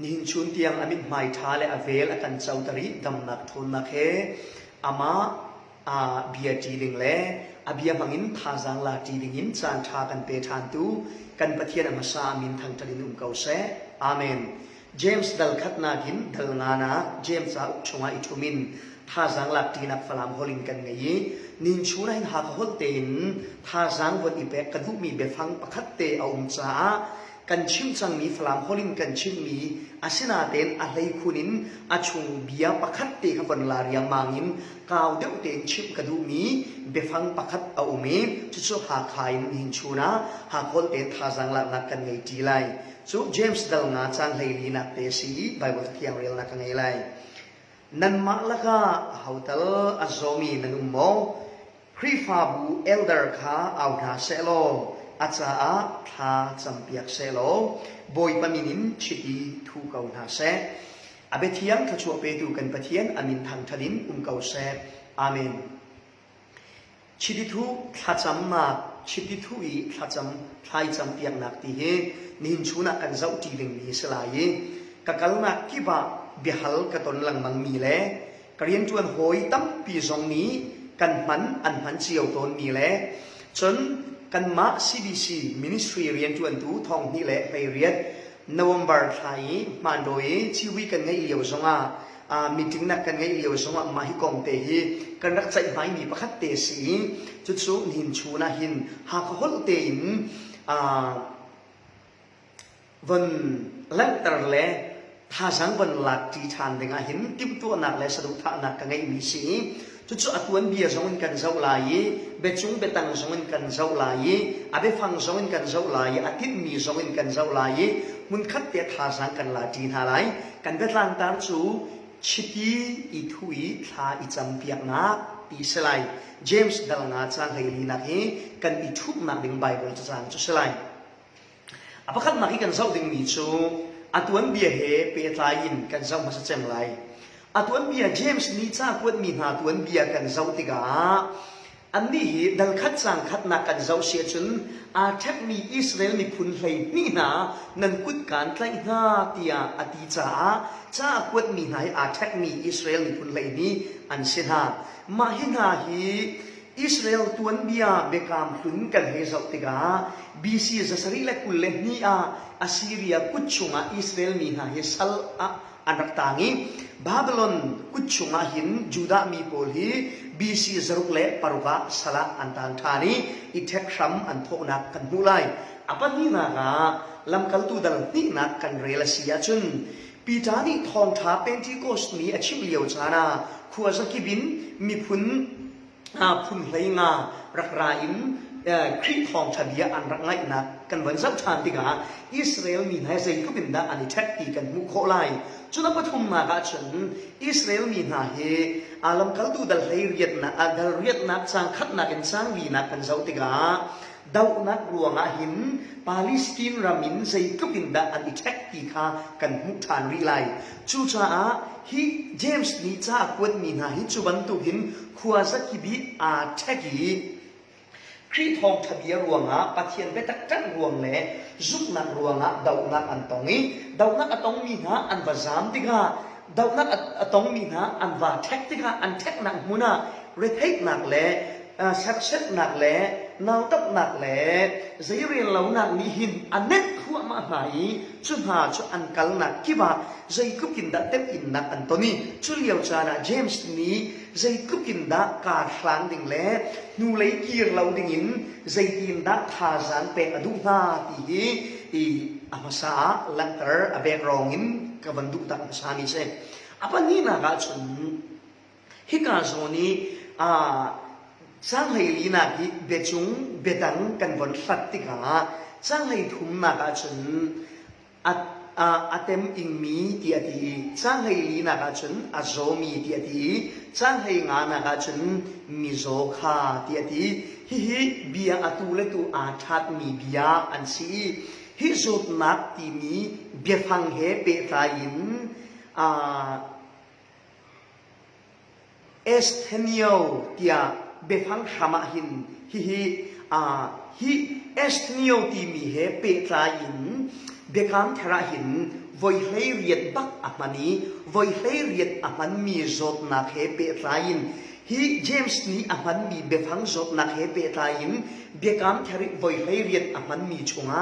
นินชุนเตียงอามินไม่ท้าและอเวลกันเจ้าตรีดำนักทนนักเฮอามาเบียจีดิงเล่อาเบียมังอินท่าจังลาจีดิงอินจานทากันเปทานตูกันปะเทียนอามาสามินทางทะลินุมเกาเซอาเมนเจมส์ดัลขัดนากินดัลงานาเจมส์อาอุชงาอิทุมินท่าจังลาตีนักฟลามฮอลินกันไงนินชูนให้หากฮอลเตนท่าจังวันอีเปกกระดูมีเบฟังประคัตเตอาอุมจ้ากันชิมจังมีฟลามฮอลินกันชิมมีอาศินาเตนอะไรคุนินอาชุงเบียประคัตเตขับวันลาเรียมังอินกาวเดวเตนชิมกระดูมีเบฟังประคัตอาอุมีจุดสุดหาขายนินชูนะหากฮอลเตนท่าจังลานักกันไงจีไลso James dal nga chang hei nak te si Bible thiang rel nak ngai lai nan ma laka hautal azomi nanummo khrifa bu elder kha auna selo acha a tha champiak selo boy paminin chiti thu kau na se abe thiang thachu pe tu kan pathian amin thang thalin kau se amen chiti thu thacham ma chiti thu I thacham thai champiak nak ti heนินชูนักกันเจ้าจีดิงมีสลายกักลนักที่บ่าเบียหัลกระตนหลังมังมีแลกระเรียนจวนหอยตั้มปีสองนี้กันมันอันมันเจียวตนมีแลจนกันมา CDC Ministry เรียนจวนตู้ทองนี่แหละไปเรียนNovember ไทยมาโดยชีวิตกันไงเลี้ยวสงมีถึงนักกันไงเลี้ยวสงมาให้กองเตะกันรักใจไม่มีประคัตเตสีจุดสูงหินชูนะหินหากฮอลเตนวันเล่นตระเล่ท่าสังวันหลักจีชานเด้งหินติมตัวหนักและสะดุดท่าหนักกันไงมีสีจุดสุดตัวเบียสองกันเจ้าลายเบจุงเบตังสองกันเจ้าลายอาเบฟังสองกันเจ้าลายอาทิตย์มีสองกันเจ้าลายมุนคัดเตะท่าสังกันลาจีท่าไรกันเบตังตามจูชิตีอิทุยท่าอิจำเปียกนักปีสลายเจมส์ดัลงาจางเฮลีนักเฮกันอิทุกนักดึงไบเบิลจางจุดสลายapa kan maki kan zau ding mi chu atuan bia he pe tlain kan zau ma sa chem lai atuan bia James ni cha kwat mi na atuan bia kan zau tiga anni hi dal khat chang khat na kan zau sia chun a thak mi Israel mi phun hlei ni na nan kut kan tlai na tia ati cha kwat mi na a thak mi Israel mi phun hlei ni an sin ha ma hi na hi Israel tuan bia bekam hlun kan he zau tiga BC zasari le kulle ni Assyria kuchunga Israel mi ha he sal anak tangi Babylon kuchunga hin Juda mi pol hi BC zaruk le paruka sala antang thani ithek sham anthona kan mulai apa ni na ga lam kal tu dal ni na kan relasia chun pitani thong tha Pentecost mi achim liau chana khuaza kibin mi phun hlei nga rakraimคริสทองชาเดียอันรักง่ายนักกันวันสัปดาห์ที่กาอิสราเอลมีนายใจก็เป็นดาอันนี้แท็กตีกันมุขโคไลจุดนั้นปฐมมากันฉันอิสราเอลมีนายอาลัมคัลตูดัลเรียดนักสร้างขัดนักกันสร้างวีนักกันเจ้าติกาดาวนักรวงหินปาเลสไตน์รามินใจก็เป็นดาอันนี้แท็กตีค่ะกันมุขทานรีไลจูจ้าฮิเจมส์นี่จ้ากวดมีนายจุบันตุหินขวาสักกิบิแท็กกีคริทองทะเบียรวงปะเทียนเบตักจังรวงเล่จุกนักรวงดาวนักอันตองนี้ดาวนักอันตองมีนะอันว่าจามติกาดาวนักอันตองมีนะอันว่าแท็กติกาอันแท็กนักมุนะเรทเฮกนักเล่ชักเช็ดนักเล่นาวตับนักเล่ใจเรียนเหล่านักมีหินอันเน็ตขั้วมาไหนจุดหาจุดอันกัลนักคิบะใจกุกินดาเต็มอินนักอันตอนี้จุดเลี้ยวจานะเจมส์นี้ใจกุกินดาการคลางดิ่งเล่นูเลยกีร์เหล่าดิ่งอินใจกินดาทาจันเป็นอดุนาตีอามาซาลังเตอร์อเบกรองอินกับวันดุตักมาซานี่เช่apa ni naga chun hika zoni sang hai li na ki bechung betang kan bon fatika sang hai thum naga chun atem ingmi ti ati sang hai li naga chun azomi ti ati sang hai nga naga chun mizo kha ti ati hi bia atule tu athat mi bia ansi hi zot nak ti mi befang he pe tain Esthenio tia befang hamahin hi Esthenio ti mi he pe tlain เบคามเทระหินvoi hlei riat bak amani voi hlei riat aman mi zot na khe pe tlain hi James ni aman mi befang zot na khe pe tlain bekam thari voi hlei riat aman mi chunga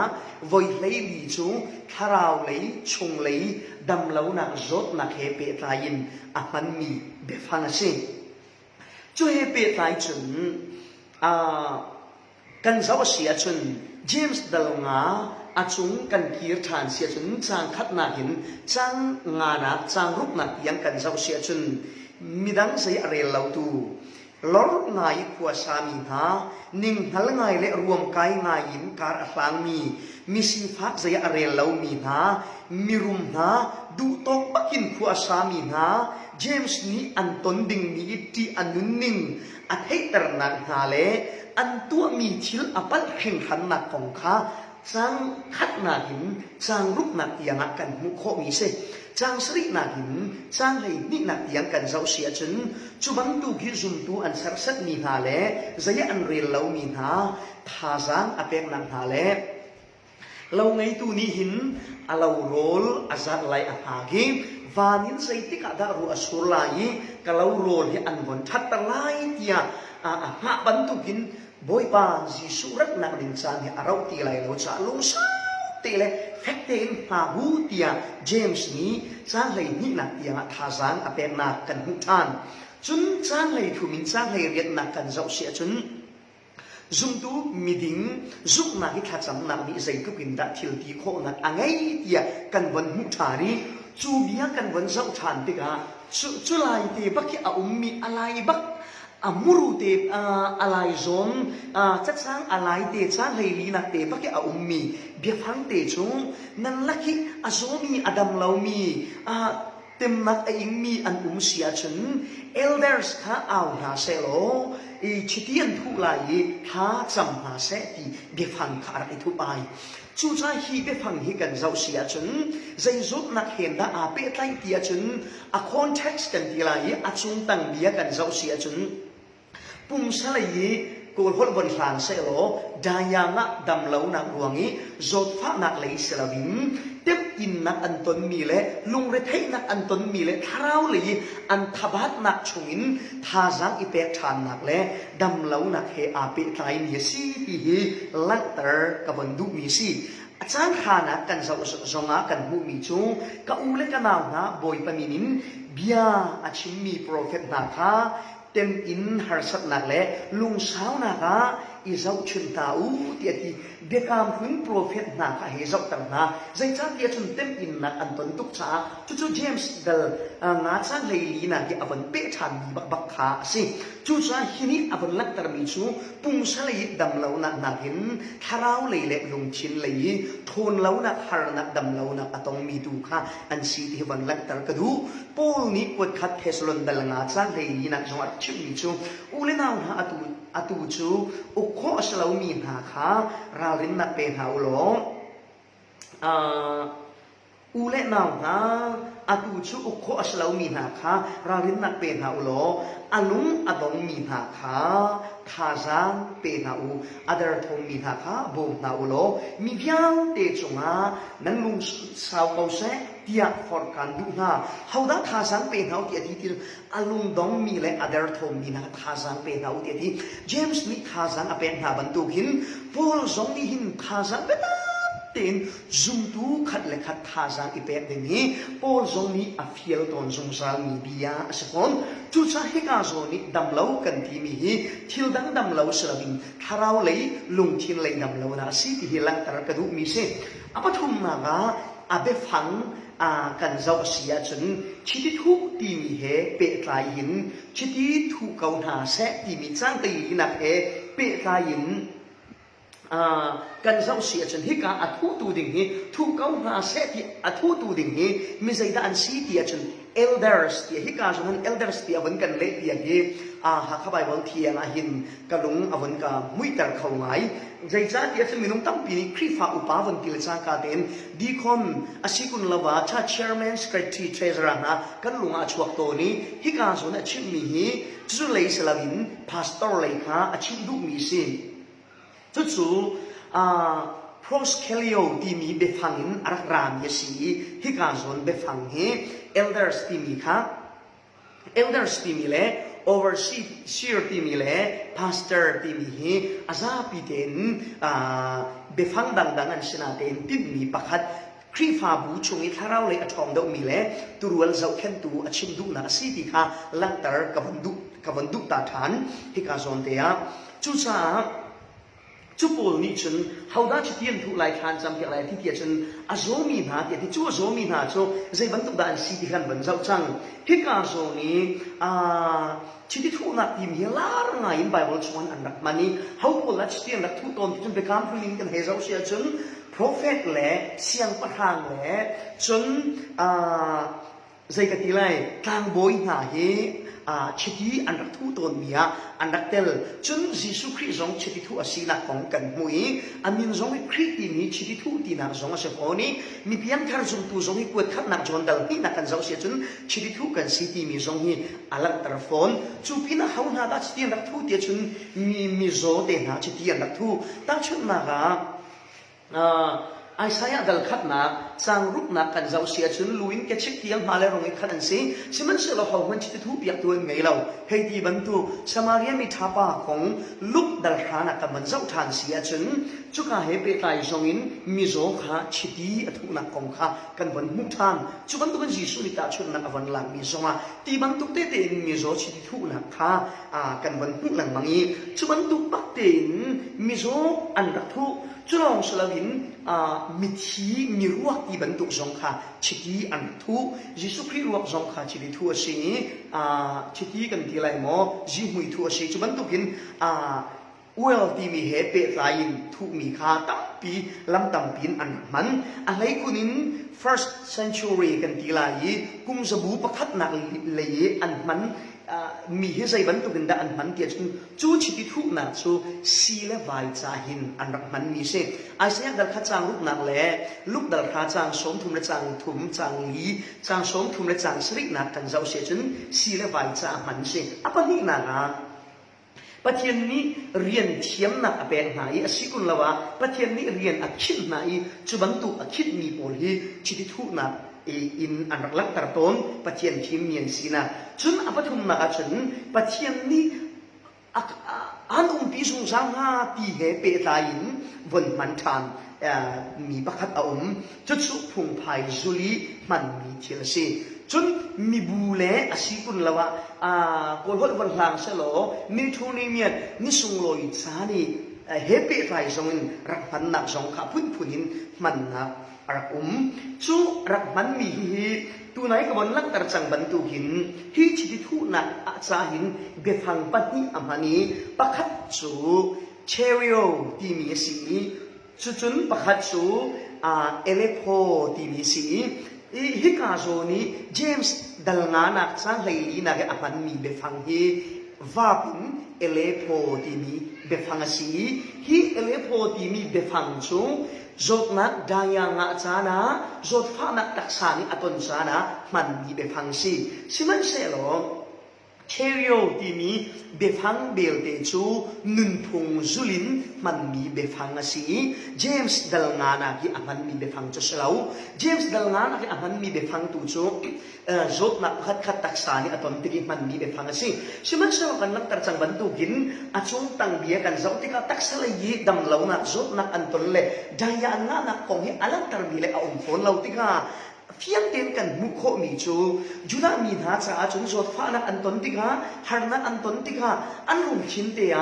voi hlei li chu tharau lei chung lei dam lo na zot na khe pe tlain aman mi befang ase chu he pe tlai chun kan zaw sia chun James dalnga achung kan kir than sia chun chang khat na hin chang nga na chang rup na yang kan zaw sia chun midang sei are lo tu lor ngai khua sami ha ning hal ngai le ruam kai ngai in kar aslang mi si phak sei are lo mi ha mirum ha du tok pakin khua sami ha James ni anton ding mi ti anun ning a heiter na ha le an tua mi thil apal kheng khan na kong kha chang khat na hin chang rup na yang kan mu kho mi se chang sri na hin chang lei ni na yang kan zau sia chun chu bang tu gi zum tu an sar sat ni ha le zaya an rel lo mi ha tha jang apek nang ha le lo ngai tu ni hin alo rol azat lai a ha gi vanin sei tik ada ru asur lai kalau rol hi an bon that ta lai tia ha ban tu gin boy ba ji surat na rin chan hi arau ti lai lo cha lung sa ti le fakten ha hu tia James ni chan lei ni na tia tha jang apek na kan hu than chun chan lei thu min chan lei riat na kan zau sia chun zum tu miding zuk na hi thacham na mi zai tu kin da thil ti kho na angai tia kan bon hu thari chu bia kan bon zau than ti ga chu lai ti baki a ummi alai bak amuru te alai zon chat sang alai te chang hei li nak te pake a ummi bia phang te chung nan laki azomi adam laumi tem nak a ingmi an sia chun elders kha aw na se lo Chiti an Thuh lai tha cham na se ti bia phang kha ra thu bai chu cha hi bia phang hi kan zau sia chun zai zot nak hen da a pe tlai tia chun a context kan ti lai a chung tang bia kan zau sia chun pum salai kol hol bon hlan se lo daya nga dam lo na ruangi zot pha nak lei selavin tep in nak anton mi le lung re thei nak anton mi le tharau le an thabat nak chungin tha jang ipek than nak le dam lo nak he a pe tlai ni si ti hi lantar ka bon du mi si achang khana kan zau zonga kan hu mi chu ka ule ka naw na boy paminin bia achim mi prophet na kha tem in har sat nak le lung sao na ka i zau chun ta u ti ati bekam hun prophet na ka he zau tang na zai cha ti chun tem in na an ton tuk cha chu James dal nga chang lei li na ki avan pe than mi bak bak kha si chu cha hini avan lak tar mi chu pung sa lei dam lo na na hin tharau lei le lung chin lei thon lo na har na dam lo na atong mi tu kha an si ti van lak tar ka du pol ni kwat khat theslon dal nga chang lei li na jong chu mi chu ule na ha atu chu u kho aslau mi na kha ra rin na pe ha ulo ule na ha atu chu u kho aslau mi na kha ra rin na pe ha ulo alung adong mi na kha tha jang pe na u adar thong mi na kha bo na ulo mi byang te chunga nan lung sao ko se tia for kan du na hauda tha jang pe na ti ati til alung dong mi le adar thong mi na tha jang pe na ti ati James ni tha jang apen na ban tu hin Paul zong ni hin tha jang pe ta ten zum tu khat le khat tha jang ipek de ni Paul zong ni a fiel ton zong sal mi bia asakon chu cha he ka zo ni dam lo kan ti mi hi thil dang dam lo slavin tharau lei lung thin lei dam lo na si ti hi lang tar ka du mi se apathum na ga abe phang kan zau sia chun Chiti Thuh ti mi he pe tlai hin Chiti Thuh kau na se ti mi chang ti na he pe tlai hin kan zau sia chun hi ka athu tu ding hi thu kau na se ti athu tu ding hi mi zai da an si ti chun elders ti hi ka chun elders ti avan kan le ti hi ha kha bible thiang a hin ka lung avan ka mui tar khau ngai zai cha ti chun minung tam pi khri fa upa van til cha ka ten di khon asikun lawa cha chairman secretary treasurer na kan lunga chuak to ni hi ka chun a chim mi hi chu lei salavin pastor lei kha a chim du mi si chu chu proskelio ti mi befangin arakram yasi hikazon befang he elders ti mi kha elders ti mi le overseer ti mi le pastor ti mi hi azapi ten befang dangdangan sinaten tin mi pakhatครีฟาบูชงอิทาราวเลยอทองดอกมีเล่ตุรวลเจ้าเข็นตูอชิมดูนาสีติค่ะลังตาร์กับวันดุตาฐานที่กาซอนเตียจุซาจุปอลนี่ฉันเขาได้ชิดยันทุไลทานจำเกี่ยวอะไรที่เดียฉันอาโซมีนาเดียที่จู่อาโซมีนาโซใจบรรทุกด่านสีติกันบรรเจ้าจังที่กาซอนนี้ชิดที่ทุนักทีมเฮลาร์ไงอินไบเบิลชวนอันรักมันนี่เขาพูดละชิดยันรักทุตอนที่ฉันไปคำพูดลิงกันเฮเจ้าเสียฉันprophet แหละเสียงประทางแหละจนใจกติไลทางบอยหาเฮชิดีอันรักทุตนเมียอันรักเตลจนยิสุคริสต์ชิดีทุอาศีนักของกันมุยอามินจงให้คริสตินีชิดีทุตีนักจงอาเสพอนี้มีเพียงแค่จงตัวจงให้กวดขัดนักจนดัลที่นักกันเจ้าเสียจนชิดีทุกันสิตีมีจงให้อาลังตระฟอนจูพินาเขาหน้าตาชิดีอันรักทุเดียจนมีโจเดนะชิดีอันรักทุตั้งชุดมาไอ้สายดัลขัดนักสร้างรูปนักกันเจ้าเสียจนลุยน์แกชิดที่ยังมาแล้วรงไอ้ขัดนั่นสิซึ่งมันเชื่อเราเขามันชิดทุบอยากตัวไงเราให้ดีบรรทุกสมาเรียมีท่าป่าของลูกดัลขานักกับมันเจ้าทานเสียจนจุกาให้ไปไต่ทรงอินมีโจขาชิดที่ทุกนักของข้ากันวันมุทานจุบรรทุกมันจีสุนิตาชุดนักวันหลังมีโจมาตีบรรทุกเตะมีโจชิดที่ทุกนักข้ากันวันมุหลังมังอีจุบรรทุกปักเตนมีโจอันรักทุกจุลองสลาวินมิธีมีรวกที่บรรทุกสงขาชิดีอันทุยิสุคริรวกสงขาชิดีทัวสีชิดีกันที่ไรหมอจิมุยทัวสีจุบรรทุกินเวลที่มีเหตุเปรายทุกมีค่าตั้มปีลำตั้มปีอันมันอะไรกุนิน first century กันที่ไรกุมสบูประคัดนักเลยอันมันมีเหตุใจบรรทุกินได้อันมันเดียจนจูชิดิทุกนักจูสีและวายจาหินอันรักมันมีเช่ไอ้เสียดัลข้าจางลูกนักแหล่ลูกดัลข้าจางสมทุมและจางทุมจางลีจางสมทุมและจางสริกนักกันเจ้าเสียจนสีและวายจามันเช่อะปะนี่นักประเทศนี้เรียนเทียมนักเป็นไหนสิกุลละวะประเทศนี้เรียนอักขิดไหนจุบันตุอักขิดมีโพลีชิดิทุนักอินอันรักลักตระตนประเทศที่มีนสีนะจนอปทุมนักจนประเทศนี้อันปีสงสารหาปีเหเปตายินวันมันทานมีประคัตอาจุดสุพุงภายจุลีมันมีเทลซีจนมีบูเล่อาศิกุลละวะคนหัววันหลังเสลอนิทูนิเมียนนิสุงลอยซานีเฮเปไฟสงินรักมันนักสงขาพุ่นพุนินมันนักรักจูรักมันมีตัวไหนกับวันลักตระจังบรรทุกินที่ชิดทุนักอาจาหินเบฟังปัตนิอามานีประคัตจูเชริโอที่มีสีจุนประคัตจูเอเลโพที่มีสีฮิกาโซนีเจมส์ดัลงานักสร้างไหลีนักอามันมีเบฟังฮีวาปินเอเลโพที่มีเบฟังสีฮีเอเลโพที่มีเบฟังจูจดนักดายางอาจานะจดฟ้านักตักษานิอัตนจานะมันมีเบฟังสีสิมันเสลอเชริโอที่มีเบฟังเบลเตจูนุนพงจุลินมันมีเบฟังสีเจมส์ดัลงานาที่มันมีเบฟังจุสลาวเจมส์ดัลงานาที่มันมีเบฟังตูจูจดนักขัดตักษานิอัตนที่มันมีเบฟังสีสิมันเสลอกันนักตระจังบรรทุกินอาจงตั้งเบียกันเจ้าที่ก็ตักษาเลยดำเหล่านักจดนักอันตนเล่ดายานานักคงให้อลังตระบีเล่เอาฝนเหล่าที่ก็เพียงเต็มกันมุขมีจูจุดามีหาจ้าจนจดฟ้านักอันตนติกาหานักอันตนติกาอันรุ่งชินเตีย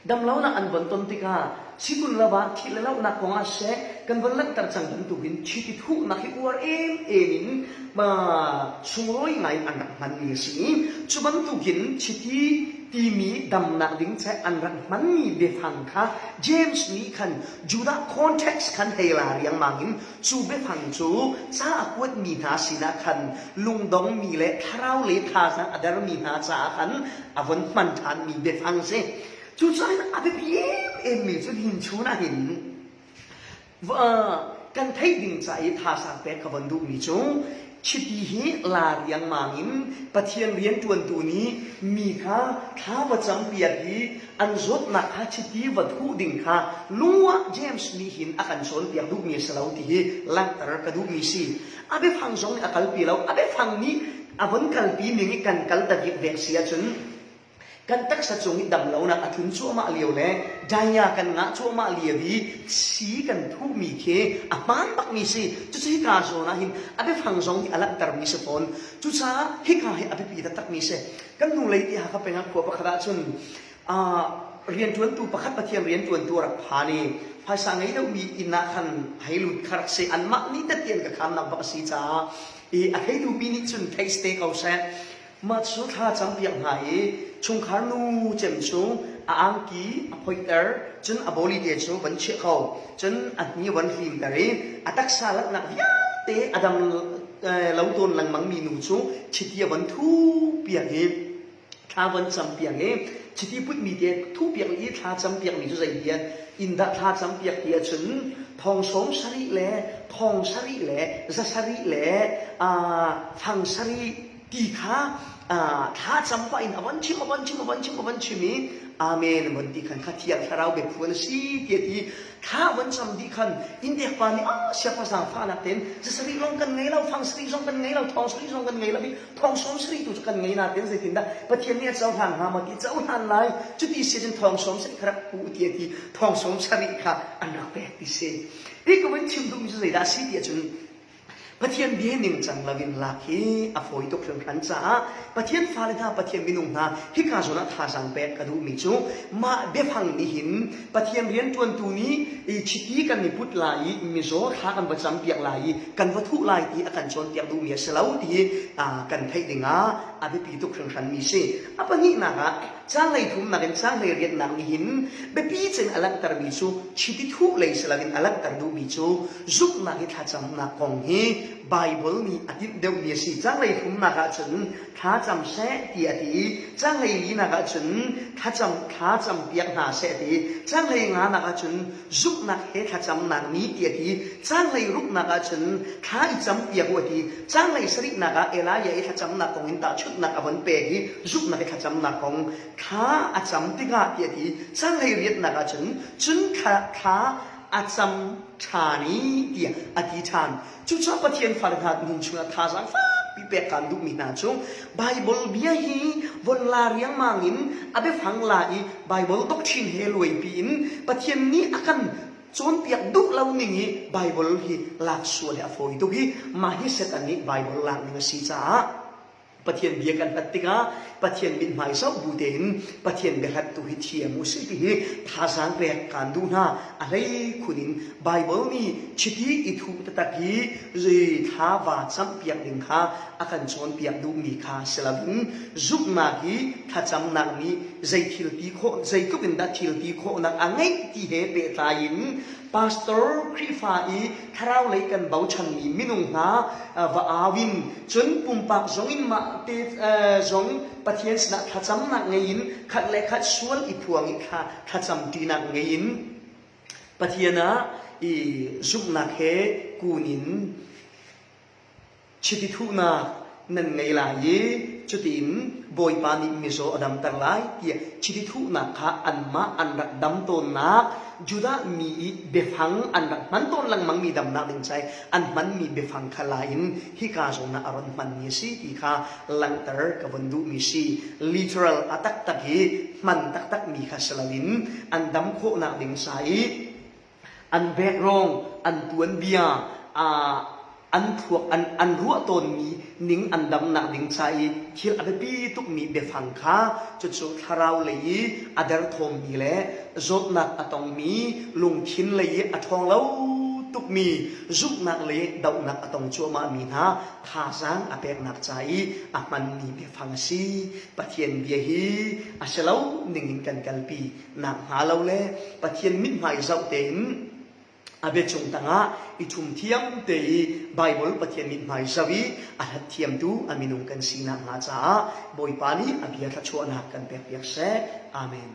ดำเล่านักอันบนตนติกาสิกุลละวะที่เล่านักของอาเซกันวันลักตระจังบรรทุกินชิติทุนักที่อวดเอ็มินมาสุโรยไงอันนักมันมีสิจุบรรทุกินชิติที่มีดำนักดิ้งใจอันรักมันมีเบฟังค่ะเจมส์นี่คันจูดาคอนเท็กซ์คันเฮลาเรียงมังจูเบฟังจูซาอควดมีนาสินะคันลุงดงมีเละคราวเละทาสังอดารมีนาซาคันอวันมันทานมีเบฟังเซจูใจนะอเบเพียเอ็มมีจุดหินชูนะหินกันไทยดิ้งใจทาสังเป็ดกับวันดูมีจูเจ ชิตีฮีลาเรียงมางินปะเทียนเรียนจวนตัวนี้มีข้าประจำเปียกีอันรถหนักชิตีวัตถุดิ่งข้าลุงวะเจมส์มีหินอาการชนเปียกดูมีสลาวที่ลังตระกระดูมีสีอาเบฟังสองอาการปีเราอาเบฟังนี้อาวันกัลปีมีกันกัลตะกิเวกเสียจนกันตักสัจจงดำเหล่านักทุนชั่วมาเลียวเลยใจยากันงะชั่วมาเลียวีสีกันทุมีเคอาปานปักมีสิจุดที่กาโซนะหินอาเบฟังสองที่อลักตระมีสปอนจุดซาฮิกาให้อาเบปีตักมีเสกันนูเลยที่หากเป็นงานขัวประคาชนเรียนจวนตัวประคับประเทียมเรียนจวนตัวรักพานีภาษาไงเรามีอินาคันให้หลุดคารักเซอันมักนี่ตัดเตียนกับคำนับภาษาจ้าให้ดูปีนี้จนไทยสเต็กเอาเสมาสุดท้ายจำเปียกหายชงคานูเจมชงอังกีพอยเตอร์จนอบลิเดชวันเชเขาจนอันนี้วันฟิล์มแต่เรื่องตักษาลักนักวิาเตอดัมเราโดนหลังมังมีนูชงชิดเยวันทุเปียกเองข้าวันจำเปียกเองชิดที่พูดมีเดียทุเปียกอีข้าจำเปียกมีจุดใจเดียอินดักข้าจำเปียกเดียจนทองสมสรีแหล่ทองสรีแหล่จะสรีแหล่ฟังสรีตีข้าถ้าจำว่าอินอวันชิมมีอาเมนวันที่ขันขัดเทียบเราแบบพูนสีเดียดีถ้าวันจำดีขันอินเดียปานี่เสียภาษาฟ้านักเต้นจะสรีลงกันไงเราฟังสรีลงกันไงเราทองสรีลงกันไงเราพี่ทองสมสรีตุกันไงนักเต้นสิทินดาประเทศนี้เจ้าทางหามาที่เจ้าทางไรจุดที่เสียจนทองสมสรีครับผู้เดียดีทองสมสรีค่ะอันนักแปลกที่เสียนี่ก็วันชิมดูมิจะใส่ดาสีเดียจนประเทศเบียนิงจังลาวินลาคีอโฟยตกเครื่องขันจ้าประเทศฟาเลนาประเทศมินุงนาฮิกาโซนัทฮาสังเปกกระดูมิจูมาเบฟังนิหินประเทศเรียนจวนตูนี้ชิตีกันนิพุทธลายมิโซข้ากันประจำเปียกลายกันวัตถุลายที่อาการชนเปียกดูมีเสลาวที่กันไทยดิงอาเบปีตกเครื่องขันมีเสียอปนินาจ้างเลยทุ่มนักจ้างเลยเรียนนักนิหินเบปีเจนอลักตระมิจูชิติทุเลยสลาวินอลักตระดูมิจูจุกนักท่าจำนักกองฮีไบเบิลมีอธิเดียวมีสิจ้างเลยทุ่มนักจนท่าจำเสตีอธิจ้างเลยลีนักจนท่าจำเปียกหาเสตีจ้างเลยงานักจนจุกนักท่าจำนักมีตีอธิจ้างเลยรุกนักจนท่าจำเปียกวัตีจ้างเลยสรินักเอลายท่าจำนักกองอินตาชุดนักอวันเปกีจุกนักท่าจำนักกองข้าอาจำติกาเดียดีจังเลยเรียนนักจนข้าอาจำชานีเดียอธิษฐานจุดชอบประเทียนฟาร์ดนินชุนท่าสังฟ้าปีเปกันดูมีนาจงไบเบิลเบียฮีวันลาเรียงมังินอาเบฟังลาอีไบเบิลตกชินเฮลวยปีนประเทียนนี้อากันจนเปียกดุเล่าหนึ่งไบเบิลฮีหลักส่วนเอฟโอยตุกีมาฮิเซตันนี้ไบเบิลหลักหนึ่งสีจ้าปะเทียนเบียกันปัตติกาปะเทียนบินหมายสาวบูเดนปะเทียนเบลัดตุฮิเทียมุสิบิท่าสังเปกกันดูนะอะไรคุณินไบเบิลนี่ชิตีอิทุตตะกีรีท่าวาจัมเปียกดิงค่ะอาการชนเปียกดูมีค่ะเสลาบินจุกนากีท่าจำนางนี้ใจทิลตีโคใจตุกินดัทิลตีโคนักอังไงที่เหเปตายินพาสเตอร์คริฟาอีคราวเลยกันเบาชันมีมินุงหาวาอาวินจนปุ่มปากจงอินมาเตจงปะเทียนสนะขัดจำนักเงินขัดเล็กขัดส่วนอีพวงอีค่ะขัดจำตีนักเงินปะเทียนะอีจุกนักเฮกูนินชิติทุนานั่นไงล่ะยี่จุดินบอยปานิมิโซอดัมตั้งหลายเกี่ยชิติทุนักข้าอันมาอันรักดำต้นนักจุดามีเบฟังอันรักมันต้นหลังมังมีดำนักดึงใจอันมันมีเบฟังขลายินฮิกาโซนาอารอนมันมีสิที่ข้าหลังเตอร์กับวันดูมีสิ literal อัตักตักฮีมันตักมีข้าสลาวินอันดำโคนักดึงใจอันแบกรองอันตวนเบียอันพวกอันรัวตนมีนิ่งอันดำหนักดิ่งใจที่อันปีตุกมีเบฟังข้าจุดสุดทาราวเลยอัดร์ทอมมีแหละจดหนักอัตองมีลุงทิ้นเลยอัทองเล่าตุกมีจุกหนักเลยดาวหนักอัตองชัวมามีนะท่าสังอเปกหนักใจอัมันมีเบฟังซีปะเทียนเบียฮีอาเชลาหนึ่งกันกันปีหนักหาเราเลยปะเทียนมิดหมายเจ้าเต็นอาเบจงตังะอิทุมเทียมเตยไบเบิลปะเทียนมิดหมายสวีอาหัดเทียมดูอามินุงกันสีนักหาจ้าบอยปานีอาเบียทัชวนักกันเปียกเสอาเมน